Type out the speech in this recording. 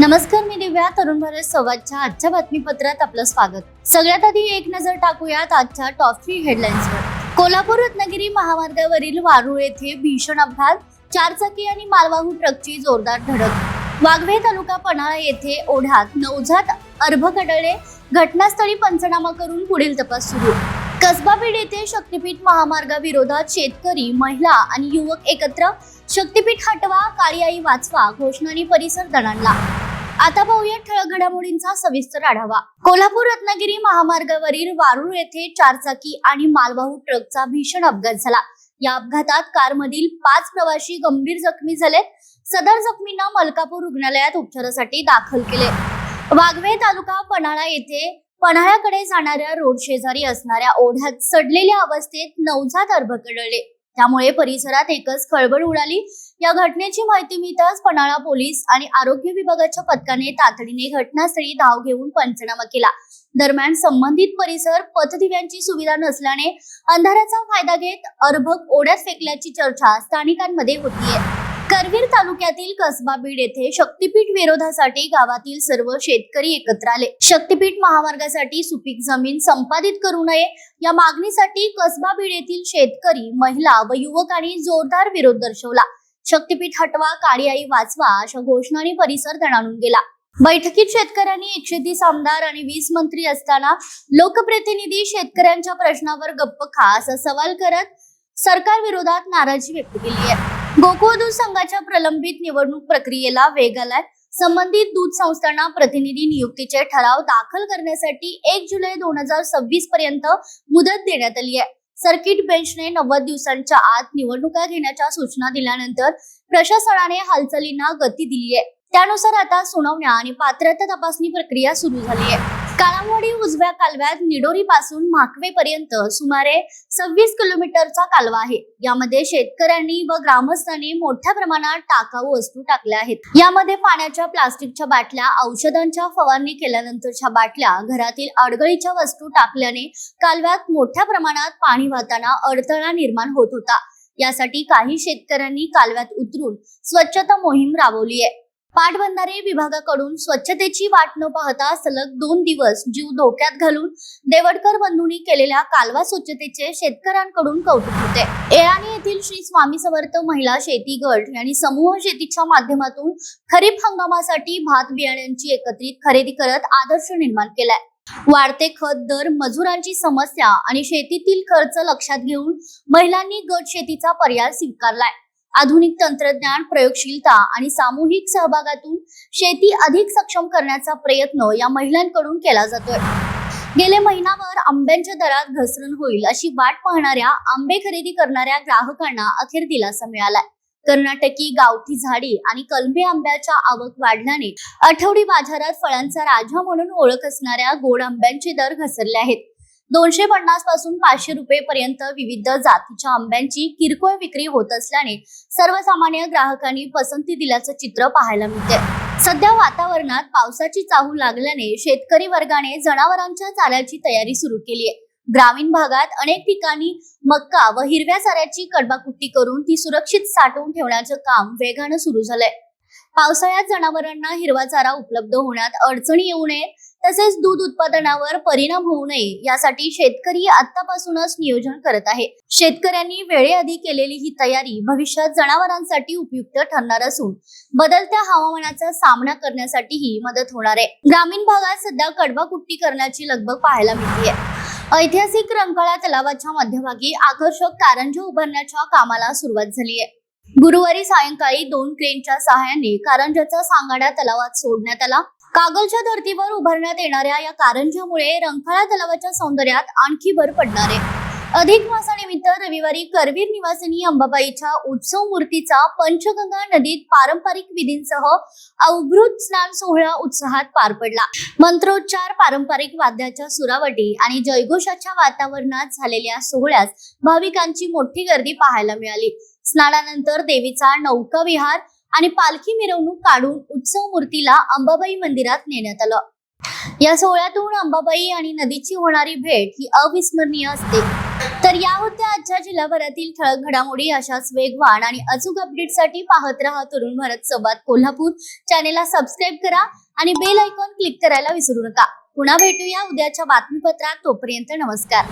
नमस्कार, मी दिव्या. तरुण भारत संवादच्या आजच्या बातमीपत्रात आपलं स्वागत. सगळ्यात आधी एक नजर टाकूयात आजच्या टॉप 3 हेडलाईन्सवर. कोल्हापूर रत्नागिरी महामार्गावरील वारूळ येथे भीषण अपघात, चारचाकी आणि मालवाहू ट्रकची जोरदार धडक. वाघवे तालुका पन्हाळा येथे ओढ्यात नवजात अर्भक आढळले, घटनास्थळी पंचनामा करून पुढील तपास सुरू. कसबा बीड येथे शक्तीपीठ महामार्गाविरोधात शेतकरी, महिला आणि युवक एकत्र. शक्तीपीठ हटवा, काळी आई वाचवा घोषणांनी परिसर दणाणला. आता पाहूया ठळक घडामोडींचा सविस्तर आढावा. कोल्हापूर रत्नागिरी महामार्गावरील वारूळ येथे चारचाकी आणि मालवाहू ट्रकचा भीषण अपघात झाला. या अपघातात कारमधील 5 प्रवासी गंभीर जखमी झालेत. सदर जखमींना मलकापूर रुग्णालयात उपचारासाठी दाखल केले. वाघवे तालुका पन्हाळा येथे पन्हाळ्याकडे जाणाऱ्या रोड शेजारी असणाऱ्या ओढ्यात सडलेल्या अवस्थेत नवजात अर्भक आढळले. त्यामुळे परिसरात एकच खळबळ उडाली. या घटनेची माहिती मिळताच पन्हाळा पोलीस आणि आरोग्य विभागाच्या पथकाने तातडीने घटनास्थळी धाव घेऊन पंचनामा केला. दरम्यान संबंधित परिसर पथदिव्यांची सुविधा नसल्याने अंधाराचा फायदा घेत अर्भक ओढ्यात फेकल्याची चर्चा स्थानिकांमध्ये होतीये. करवीर तालुक्यातील कसबा बीड येथे शक्तीपीठ विरोधासाठी गावातील सर्व शेतकरी एकत्र आले. शक्तीपीठ महामार्गासाठी सुपीक जमीन संपादित करू नये या मागणीसाठी कसबा बीड येथील शेतकरी, महिला व युवकांनी जोरदार विरोध दर्शवला. शक्तीपीठ हटवा, काळी आई वाचवा अशा घोषणांनी परिसर दणाणून गेला. बैठकीत शेतकऱ्यांनी 130 आमदार आणि 20 मंत्री असताना लोकप्रतिनिधी शेतकऱ्यांच्या प्रश्नावर गप्प खा असा सवाल करत सरकार विरोधात नाराजी व्यक्त केली आहे. गोकुळ दूध संघाच्या प्रलंबित निवडणूक प्रक्रियेला वेग आलाय. संबंधित दूध संस्थांना प्रतिनिधी नियुक्तीचे ठराव दाखल करण्यासाठी 1 जुलै 2026 पर्यंत मुदत देण्यात आली आहे. सर्किट बेंचने 90 दिवसांच्या आत निवडणुका घेण्याच्या सूचना दिल्यानंतर प्रशासनाने हालचालींना गती दिली आहे. त्यानुसार आता सुनावण्या आणि पात्रता तपासणी प्रक्रिया सुरू झाली आहे. काळामवाडी उजव्या कालव्यात निडोरी पासून म्हाकवे पर्यंत सुमारे 26 किलोमीटरचा कालवा आहे. यामध्ये शेतकऱ्यांनी व ग्रामस्थांनी मोठ्या प्रमाणात टाकाऊ वस्तू टाकल्या आहेत. यामध्ये पाण्याच्या, प्लास्टिकच्या बाटल्या, औषधांच्या फवारणी केल्यानंतरच्या बाटल्या, घरातील अडगळीच्या वस्तू टाकल्याने कालव्यात मोठ्या प्रमाणात पाणी वाहताना अडथळा निर्माण होत होता. यासाठी काही शेतकऱ्यांनी कालव्यात उतरून स्वच्छता मोहीम राबवली आहे. पाटबंधारे विभागाकडून स्वच्छतेची वाट न पाहता सलग 2 दिवस जीव धोक्यात घालून देवडकर बंधूंनी केलेल्या कालवा स्वच्छतेचे शेतकऱ्यांकडून कौतुक होते. येळाणे येथील श्री स्वामी समर्थ महिला शेती गट यांनी समूह शेतीच्या माध्यमातून खरीप हंगामासाठी भात बियाण्यांची एकत्रित खरेदी करत आदर्श निर्माण केलाय. वाढते खत दर, मजुरांची समस्या आणि शेतीतील खर्च लक्षात घेऊन महिलांनी गट शेतीचा पर्याय स्वीकारलाय. आधुनिक तंत्रज्ञान, प्रयोगशीलता आणि सामूहिक सहभागातून शेती अधिक सक्षम करण्याचा प्रयत्न या महिलांकडून केला जातोय. गेले महिनाभर आंब्याच्या दरात घसरण होईल अशी वाट पाहणाऱ्या आंबे खरेदी करणाऱ्या ग्राहकांना अखेर दिलासा मिळालाय. कर्नाटकी, गावठी झाडी आणि कलमी आंब्याच्या आवक वाढल्याने आठवडी बाजारात फळांचा राजा म्हणून ओळख असणाऱ्या गोड आंब्यांचे दर घसरले आहेत. 250 पासून 500 रुपये पर्यंत विविध जातीच्या आंब्यांची किरकोळ विक्री होत असल्याने सर्वसामान्य ग्राहकांनी पसंती दिल्याचं चित्र पाहायला मिळते. सध्या वातावरणात पावसाची चाहूल लागल्याने शेतकरी वर्गाने जनावरांच्या चाऱ्याची तयारी सुरू केली आहे. ग्रामीण भागात अनेक ठिकाणी मक्का व हिरव्या चाऱ्याची कडबाकुट्टी करून ती सुरक्षित साठवून ठेवण्याचं काम वेगानं सुरू झालंय. पावसाळ्यात जनावरांना हिरवा चारा उपलब्ध होण्यात अडचणी येऊ नये तसेच दूध उत्पादनावर परिणाम होऊ नये यासाठी शेतकरी आतापासूनच नियोजन करत आहे. शेतकऱ्यांनी वेळेआधी केलेली ही तयारी भविष्यात जनावरांसाठी उपयुक्त ठरणार असून बदलत्या हवामानाचा सामना करण्यासाठीही मदत होणार आहे. ग्रामीण भागात सध्या कडबाकुट्टी करण्याची लगबग पाहायला मिळते. ऐतिहासिक रंकाळा तलावाच्या मध्यभागी आकर्षक कारंजे उभारण्याच्या कामाला सुरुवात झाली आहे. गुरुवारी सायंकाळी 2 क्रेनच्या सहाय्याने कारंजाचा सांगाडा तलावात सोडण्यात आला. कागलच्या धर्तीवर उभारण्यात येणाऱ्या या कारंजामुळे रंकाळा तलावाच्या सौंदर्यात आणखी भर पडणार आहे. अधिक मासानिमित्त रविवारी करवीर निवासिनी अंबाबाईच्या उत्सव मूर्तीचा पंचगंगा नदीत पारंपरिक विधींसह अवभृत स्नान सोहळा उत्साहात पार पडला. मंत्रोच्चार, पारंपरिक वाद्याच्या सुरावटी आणि जयघोषाच्या वातावरणात झालेल्या सोहळ्यात भाविकांची मोठी गर्दी पाहायला मिळाली. स्नानानंतर देवीचा नौका विहार आणि पालखी मिरवणूक काढून उत्सव मूर्तीला अंबाबाई मंदिरात नेण्यात आलं. या सोहळ्यातून अंबाबाई आणि नदीची होणारी भेट ही अविस्मरणीय असते. तर तर या होत्या आजच्या जिल्हाभरातील ठळक घडामोडी. अशाच वेगवान आणि अचूक अपडेटसाठी पाहत रहा तरुण भारत संवाद कोल्हापूर. चॅनेलला सबस्क्राईब करा आणि बेल आयकॉन क्लिक करायला विसरू नका. पुन्हा भेटूया उद्याच्या बातमीपत्रात. तोपर्यंत नमस्कार.